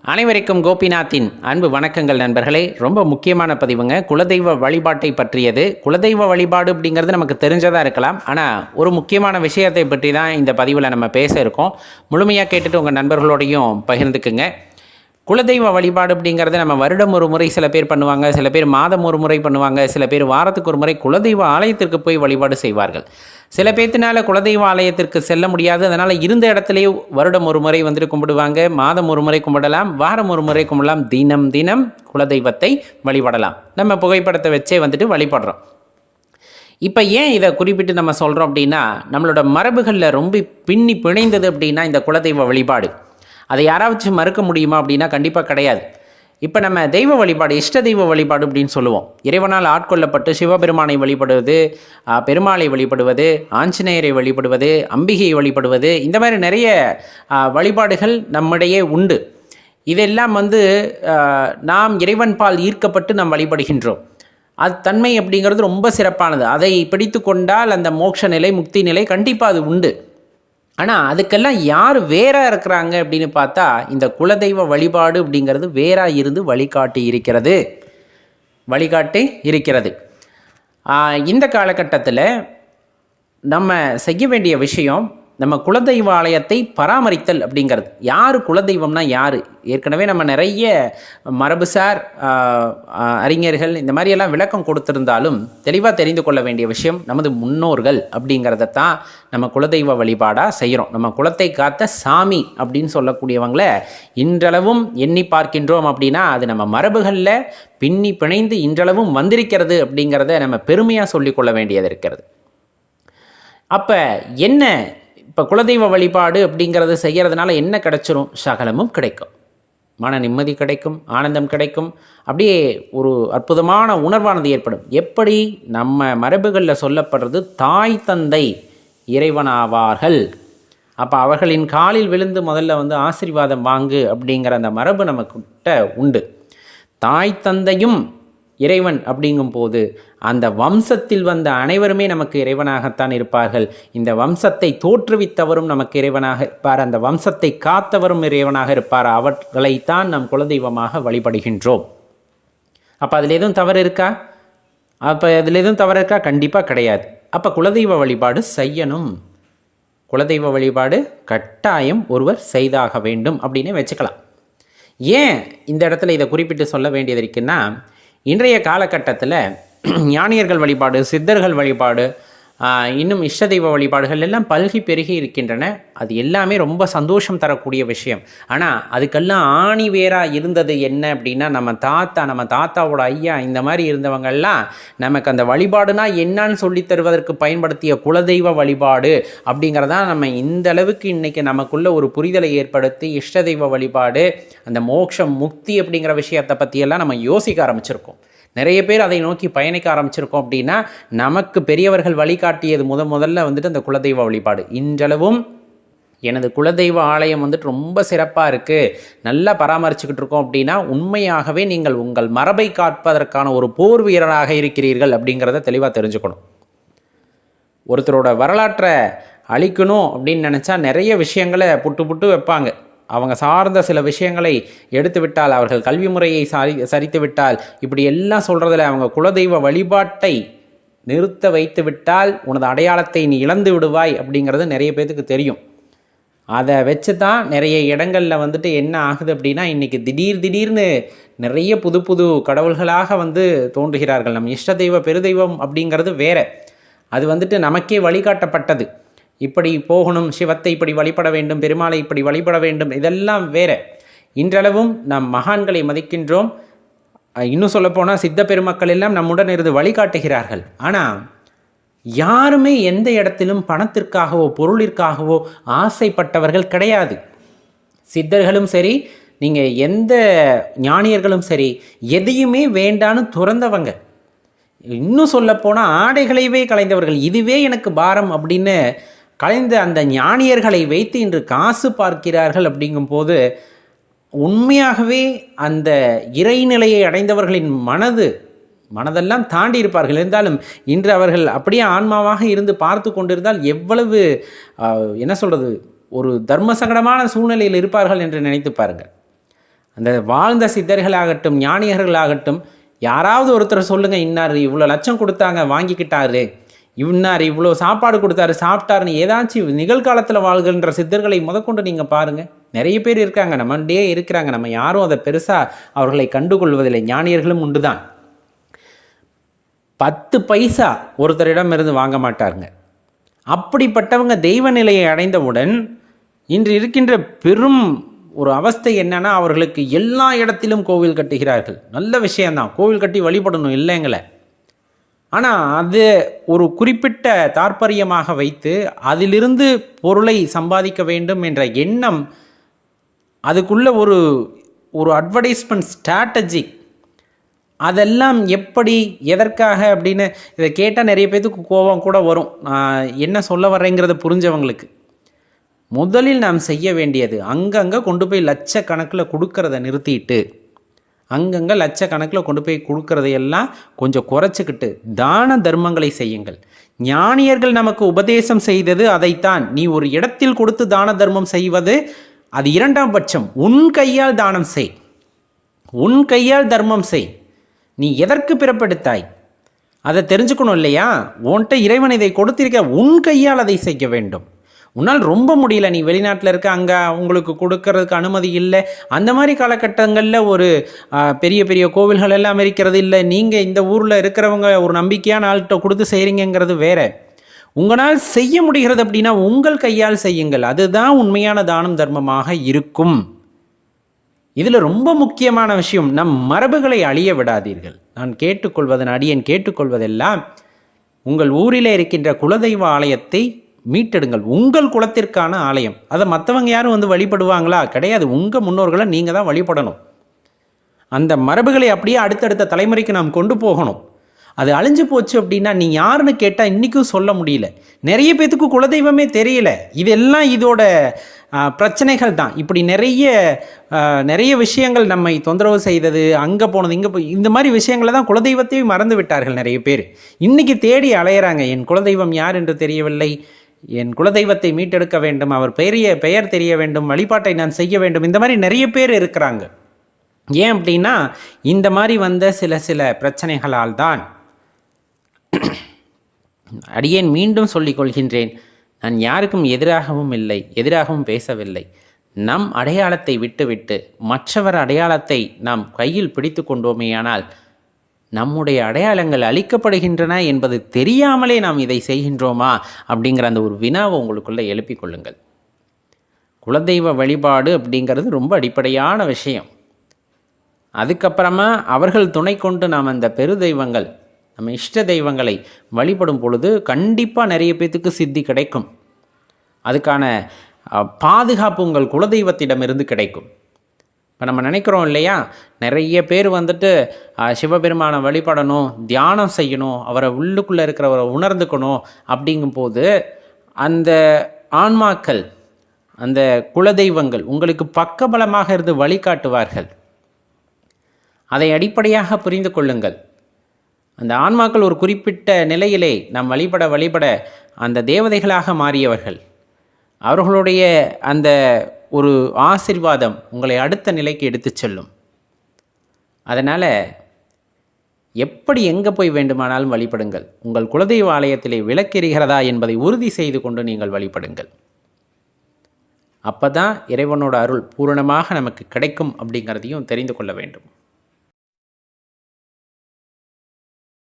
அனைவருக்கும் கோபிநாத்தின் அன்பு வணக்கங்கள் நண்பர்களே. ரொம்ப முக்கியமான பதிவுங்க. குலதெய்வ வழிபாட்டை பற்றியது. குலதெய்வ வழிபாடு அப்படிங்கிறது நமக்கு தெரிஞ்சதாக இருக்கலாம், ஆனால் ஒரு முக்கியமான விஷயத்தை பற்றி தான் இந்த பதிவில் நம்ம பேச இருக்கோம். முழுமையாக கேட்டுட்டு உங்கள் நண்பர்களோடையும் பகிர்ந்துக்குங்க. குலதெய்வ வழிபாடு அப்படிங்கிறது நம்ம வருடம் ஒரு முறை சில பேர் பண்ணுவாங்க, சில பேர் மாதம் ஒரு முறை பண்ணுவாங்க, சில பேர் வாரத்துக்கு ஒரு முறை குலதெய்வ ஆலயத்திற்கு போய் வழிபாடு செய்வார்கள். சில பேர்த்தினால குலதெய்வ ஆலயத்திற்கு செல்ல முடியாது, அதனால் இருந்த இடத்துலையே வருடம் ஒரு முறை வந்துட்டு கும்பிடுவாங்க, மாதம் ஒரு முறை கும்பிடலாம், வாரம் ஒரு முறை கும்பிடலாம், தினம் தினம் குலதெய்வத்தை வழிபடலாம். நம்ம புகைப்படத்தை வச்சே வந்துட்டு வழிபடுறோம். இப்போ ஏன் இதை குறிப்பிட்டு நம்ம சொல்கிறோம் அப்படின்னா, நம்மளோட மரபுகளில் ரொம்ப பின்னி பிணைந்தது அப்படின்னா இந்த குலதெய்வ வழிபாடு. அதை யாராச்சும் மறுக்க முடியுமா அப்படின்னா கண்டிப்பாக கிடையாது. இப்போ நம்ம தெய்வ வழிபாடு, இஷ்ட தெய்வ வழிபாடு அப்படின்னு சொல்லுவோம். இறைவனால் ஆட்கொள்ளப்பட்டு சிவபெருமானை வழிபடுவது, பெருமாளை வழிபடுவது, ஆஞ்சநேயரை வழிபடுவது, அம்பிகையை வழிபடுவது, இந்த மாதிரி நிறைய வழிபாடுகள் நம்மிடையே உண்டு. இதெல்லாம் நாம் இறைவன் பால் ஈர்க்கப்பட்டு நாம் வழிபடுகின்றோம். அது தன்மை அப்படிங்கிறது ரொம்ப சிறப்பானது. அதை பிடித்து கொண்டால் அந்த மோட்ச நிலை, முக்தி நிலை கண்டிப்பாக அது உண்டு. ஆனால் அதுக்கெல்லாம் யார் வேறாக இருக்கிறாங்க அப்படின்னு பார்த்தா இந்த குலதெய்வ வழிபாடு அப்படிங்கிறது வேறாக இருந்து வழிகாட்டி இருக்கிறது. இந்த காலகட்டத்தில் நம்ம செய்ய வேண்டிய விஷயம், நம்ம குலதெய்வ ஆலயத்தை பராமரித்தல் அப்படிங்கிறது. யார் குலதெய்வம்னா யார்? ஏற்கனவே நம்ம நிறைய மரபுசார் அறிஞர்கள் இந்த மாதிரியெல்லாம் விளக்கம் கொடுத்திருந்தாலும் தெளிவாக தெரிந்து கொள்ள வேண்டிய விஷயம், நமது முன்னோர்கள் அப்படிங்கிறத தான் நம்ம குலதெய்வ வழிபாடாக செய்கிறோம். நம்ம குலத்தை காத்த சாமி அப்படின்னு சொல்லக்கூடியவங்களை இன்றளவும் எண்ணி பார்க்கின்றோம் அப்படின்னா அது நம்ம மரபுகளில் பின்னி பிணைந்து இன்றளவும் வந்திருக்கிறது அப்படிங்கிறத நம்ம பெருமையாக சொல்லிக்கொள்ள வேண்டியது இருக்கிறது. அப்போ என்ன, இப்போ குலதெய்வ வழிபாடு அப்படிங்கிறது செய்கிறதுனால என்ன கிடைச்சிரும்? சகலமும் கிடைக்கும். மன நிம்மதி கிடைக்கும், ஆனந்தம் கிடைக்கும், அப்படியே ஒரு அற்புதமான உணர்வானது ஏற்படும். எப்படி? நம்ம மரபுகளில் சொல்லப்படுறது தாய் தந்தை இறைவனாவார்கள். அப்போ அவர்களின் காலில் விழுந்து முதல்ல ஆசீர்வாதம் வாங்கு அப்படிங்கிற அந்த மரபு நமக்கிட்ட உண்டு. தாய் தந்தையும் இறைவன் அப்படிங்கும் போது அந்த வம்சத்தில் வந்த அனைவருமே நமக்கு இறைவனாகத்தான் இருப்பார்கள். இந்த வம்சத்தை தோற்றுவித்தவரும் நமக்கு இறைவனாக இருப்பார், அந்த வம்சத்தை காத்தவரும் இறைவனாக இருப்பார். அவர்களைத்தான் நம் குலதெய்வமாக வழிபடுகின்றோம். அப்போ அதில் எதுவும் தவறு இருக்கா? கண்டிப்பாக கிடையாது. அப்போ குலதெய்வ வழிபாடு செய்யணும். குலதெய்வ வழிபாடு கட்டாயம் ஒருவர் செய்தாக வேண்டும் அப்படின்னு வச்சுக்கலாம். ஏன் இந்த இடத்துல இதை குறிப்பிட்டு சொல்ல வேண்டியது இருக்குன்னா, இன்றைய காலகட்டத்தில் ஞானியர்கள் வழிபாடு, சித்தர்கள் வழிபாடு, இன்னும் இஷ்ட தெய்வ வழிபாடுகள் எல்லாம் பல்கி பெருகி இருக்கின்றன. அது எல்லாமே ரொம்ப சந்தோஷம் தரக்கூடிய விஷயம். ஆனால் அதுக்கெல்லாம் ஆணி வேராக இருந்தது என்ன அப்படின்னா, நம்ம தாத்தாவோட ஐயா இந்த மாதிரி இருந்தவங்கள்லாம் நமக்கு அந்த வழிபாடுனா என்னன்னு சொல்லி தருவதற்கு பயன்படுத்திய குலதெய்வ வழிபாடு அப்படிங்கிறதான் நம்ம இந்த அளவுக்கு இன்றைக்கி நமக்குள்ள ஒரு புரிதலை ஏற்படுத்தி இஷ்ட தெய்வ வழிபாடு, அந்த மோட்சம் முக்தி அப்படிங்கிற விஷயத்தை பற்றியெல்லாம் நம்ம யோசிக்க ஆரம்பிச்சிருக்கோம். நிறைய பேர் அதை நோக்கி பயணிக்க ஆரம்பிச்சிருக்கோம். அப்படின்னா நமக்கு பெரியவர்கள் வழிகாட்டியது முதல்ல அந்த குலதெய்வ வழிபாடு. இன்றளவும் எனது குலதெய்வ ஆலயம் ரொம்ப சிறப்பாக இருக்குது, நல்லா பராமரிச்சுக்கிட்டு இருக்கோம் அப்படின்னா உண்மையாகவே நீங்கள் உங்கள் மரபை காப்பதற்கான ஒரு போர் வீரராக இருக்கிறீர்கள் அப்படிங்கிறத தெளிவாக தெரிஞ்சுக்கணும். ஒருத்தரோட வரலாற்றை அழிக்கணும் அப்படின்னு நினச்சா நிறைய விஷயங்களை புட்டு வைப்பாங்க. அவங்க சார்ந்த சில விஷயங்களை எடுத்து விட்டால், அவர்கள் கல்வி முறையை சரித்து விட்டால், இப்படி எல்லாம் சொல்கிறதில் அவங்க குலதெய்வ வழிபாட்டை நிறுத்த வைத்து விட்டால் உனது அடையாளத்தை நீ இழந்து விடுவாய் அப்படிங்கிறது நிறைய பேருக்கு தெரியும். அதை வச்சு தான் நிறைய இடங்களில் என்ன ஆகுது அப்படின்னா, இன்றைக்கி திடீர்னு நிறைய புது கடவுள்களாக தோன்றுகிறார்கள். நம் இஷ்ட தெய்வ பெருதெய்வம் அப்படிங்கிறது வேறு. அது நமக்கே வழிகாட்டப்பட்டது. இப்படி போகணும், சிவத்தை இப்படி வழிபட வேண்டும், பெருமாளை இப்படி வழிபட வேண்டும், இதெல்லாம் வேற. இன்றளவும் நம் மகான்களை மதிக்கின்றோம். இன்னும் சொல்லப்போனால் சித்த பெருமக்கள் எல்லாம் நம்முடன் இருந்து வழிகாட்டுகிறார்கள். ஆனால் யாருமே எந்த இடத்திலும் பணத்திற்காகவோ பொருளிற்காகவோ ஆசைப்பட்டவர்கள் கிடையாது. சித்தர்களும் சரி, நீங்கள் எந்த ஞானியர்களும் சரி, எதையுமே வேண்டான்னு துறந்தவங்க. இன்னும் சொல்லப்போனால் ஆடைகளைவே கலைந்தவர்கள். இதுவே எனக்கு பாரம் அப்படின்னு கலைந்த அந்த ஞானியர்களை வைத்து இன்று காசு பார்க்கிறார்கள். அப்படிங்கும்போது உண்மையாகவே அந்த இறைநிலையை அடைந்தவர்களின் மனதெல்லாம் தாண்டி இருப்பார்கள். இருந்தாலும் இன்று அவர்கள் அப்படியே ஆன்மாவாக இருந்து பார்த்து கொண்டிருந்தால் எவ்வளவு ஒரு தர்ம சங்கடமான சூழ்நிலையில் இருப்பார்கள் என்று நினைத்து பாருங்கள். அந்த வாழ்ந்த சித்தர்களாகட்டும் ஞானியர்களாகட்டும் யாராவது ஒருத்தர் சொல்லுங்கள், இன்னார் இவ்வளோ லட்சம் கொடுத்தாங்க வாங்கிக்கிட்டாரு, இன்னார் இவ்வளோ சாப்பாடு கொடுத்தாரு சாப்பிட்டாருன்னு ஏதாச்சும் நிகழ்காலத்தில் வாழ்கின்ற சித்தர்களை முதற்கொண்டு நீங்கள் பாருங்கள். நிறைய பேர் இருக்காங்க, நம்மகிட்டே இருக்கிறாங்க, நம்ம யாரும் அதை பெருசாக அவர்களை கண்டுகொள்வதில்லை. ஞானியர்களும் உண்டு தான். 10 பைசா ஒருத்தரிடம் இருந்து வாங்க மாட்டாருங்க. அப்படிப்பட்டவங்க தெய்வ நிலையை அடைந்தவுடன் இன்று இருக்கின்ற பெரும் ஒரு அவஸ்தை என்னன்னா, அவர்களுக்கு எல்லா இடத்திலும் கோவில் கட்டுகிறார்கள். நல்ல விஷயந்தான், கோவில் கட்டி வழிபடணும் இல்லைங்களே. ஆனால் அது ஒரு குறிப்பிட்ட தாற்பயமாக வைத்து அதிலிருந்து பொருளை சம்பாதிக்க வேண்டும் என்ற எண்ணம், அதுக்குள்ள ஒரு ஒரு அட்வர்டைஸ்மெண்ட் ஸ்ட்ராட்டஜி, அதெல்லாம் எப்படி எதற்காக அப்படின்னு இதை கேட்டால் நிறைய பேருக்கு கோபம் கூட வரும். நான் என்ன சொல்ல வர்றேங்கிறத புரிஞ்சவங்களுக்கு. முதலில் நாம் செய்ய வேண்டியது அங்கங்கே கொண்டு போய் லட்சக்கணக்கில் கொடுக்கறத நிறுத்திட்டு, அங்கங்கே லட்சக்கணக்கில் கொண்டு போய் கொடுக்கறதையெல்லாம் கொஞ்சம் குறைச்சிக்கிட்டு தான தர்மங்களை செய்யுங்கள். ஞானியர்கள் நமக்கு உபதேசம் செய்தது அதைத்தான். நீ ஒரு இடத்தில் கொடுத்து தான தர்மம் செய்வது அது 2ஆம் பட்சம். உன் கையால் தானம் செய், உன் கையால் தர்மம் செய். நீ எதற்கு பிறப்பெடுத்தாய் அதை தெரிஞ்சுக்கணும் இல்லையா? உன்கிட்ட இறைவன் இதை கொடுத்திருக்க, உன் கையால் அதை செய்ய வேண்டும். உன்னால் ரொம்ப முடியல, நீ வெளிநாட்டில் இருக்க, அங்கே உங்களுக்கு கொடுக்கறதுக்கு அனுமதி இல்லை, அந்த மாதிரி காலகட்டங்களில் ஒரு பெரிய பெரிய கோவில்கள் எல்லாம் இருக்கிறது இல்லை, நீங்கள் இந்த ஊரில் இருக்கிறவங்க ஒரு நம்பிக்கையான ஆள்கிட்ட கொடுத்து செய்கிறீங்கிறது வேற. உங்களால் செய்ய முடிகிறது அப்படின்னா உங்கள் கையால் செய்யுங்கள். அதுதான் உண்மையான தானம் தர்மமாக இருக்கும். இதில் ரொம்ப முக்கியமான விஷயம், நம் மரபுகளை அழிய விடாதீர்கள். நான் கேட்டுக்கொள்வதன் அடியேன் கேட்டுக்கொள்வதெல்லாம், உங்கள் ஊரில் இருக்கின்ற குலதெய்வ ஆலயத்தை மீட்டெடுங்கள். உங்கள் குலத்திற்கான ஆலயம். அதை மற்றவங்க யாரும் வந்து வழிபடுவாங்களா? கிடையாது. உங்கள் முன்னோர்களை நீங்கள் தான் வழிபடணும். அந்த மரபுகளை அப்படியே அடுத்தடுத்த தலைமுறைக்கு நாம் கொண்டு போகணும். அது அழிஞ்சு போச்சு அப்படின்னா நீ யாருன்னு கேட்டால் இன்றைக்கும் சொல்ல முடியல. நிறைய பேத்துக்கு குலதெய்வமே தெரியல. இதெல்லாம் இதோட பிரச்சனைகள் தான். இப்படி நிறைய விஷயங்கள் நம்மை தொந்தரவு செய்தது, அங்கே போனது இங்கே போய் இந்த மாதிரி விஷயங்களை தான் குலதெய்வத்தையும் மறந்து விட்டார்கள் நிறைய பேர். இன்றைக்கி தேடி அலையிறாங்க, என் குலதெய்வம் யார் என்று தெரியவில்லை, என் குலதெய்வத்தை மீட்டெடுக்க வேண்டும், அவர் பெயர் தெரிய வேண்டும், வழிபாட்டை நான் செய்ய வேண்டும். இந்த மாதிரி நிறைய பேர் இருக்கிறாங்க. ஏன் அப்படின்னா இந்த மாதிரி வந்த சில பிரச்சனைகளால் தான். அடியேன் மீண்டும் சொல்லிக் கொள்கின்றேன், நான் யாருக்கும் எதிராகவும் இல்லை, எதிராகவும் பேசவில்லை. நம் அடையாளத்தை விட்டுவிட்டு மற்றவர் அடையாளத்தை நாம் கையில் பிடித்து கொண்டோமேயானால் நம்முடைய அடையாளங்கள் அழிக்கப்படுகின்றன என்பது தெரியாமலே நாம் இதை செய்கின்றோமா அப்படிங்கிற அந்த ஒரு வினாவை உங்களுக்குள்ளே எழுப்பிக் கொள்ளுங்கள். குலதெய்வ வழிபாடு அப்படிங்கிறது ரொம்ப அடிப்படையான விஷயம். அதுக்கப்புறமா அவர்கள் துணை கொண்டு நாம் அந்த பெரு தெய்வங்கள், நம்ம இஷ்ட தெய்வங்களை வழிபடும் பொழுது கண்டிப்பாக நிறைய பேத்துக்கு சித்தி கிடைக்கும். அதுக்கான பாதுகாப்பு உங்கள் குலதெய்வத்திடமிருந்து கிடைக்கும். இப்போ நம்ம நினைக்கிறோம் இல்லையா, நிறைய பேர் வந்துட்டு சிவபெருமானை வழிபடணும், தியானம் செய்யணும், அவரை உள்ளுக்குள்ளே இருக்கிறவரை உணர்ந்துக்கணும். அப்படிங்கும்போது அந்த ஆன்மாக்கள், அந்த குலதெய்வங்கள் உங்களுக்கு பக்கபலமாக இருந்து வழிகாட்டுவார்கள். அதை அடிப்படையாக புரிந்து கொள்ளுங்கள். அந்த ஆன்மாக்கள் ஒரு குறிப்பிட்ட நிலையிலே நாம் வழிபட அந்த தேவதைகளாக மாறியவர்கள். அவர்களுடைய அந்த ஒரு ஆசீர்வாதம் உங்களை அடுத்த நிலைக்கு எடுத்து செல்லும். அதனால் எப்படி எங்கே போய் வேண்டுமானாலும் வழிபடுங்கள். உங்கள் குலதெய்வ ஆலயத்திலே விளக்கெரிகிறதா என்பதை உறுதி செய்து கொண்டு நீங்கள் வழிபடுங்கள். அப்போ தான் இறைவனோட அருள் பூரணமாக நமக்கு கிடைக்கும் அப்படிங்கிறதையும் தெரிந்து கொள்ள வேண்டும்.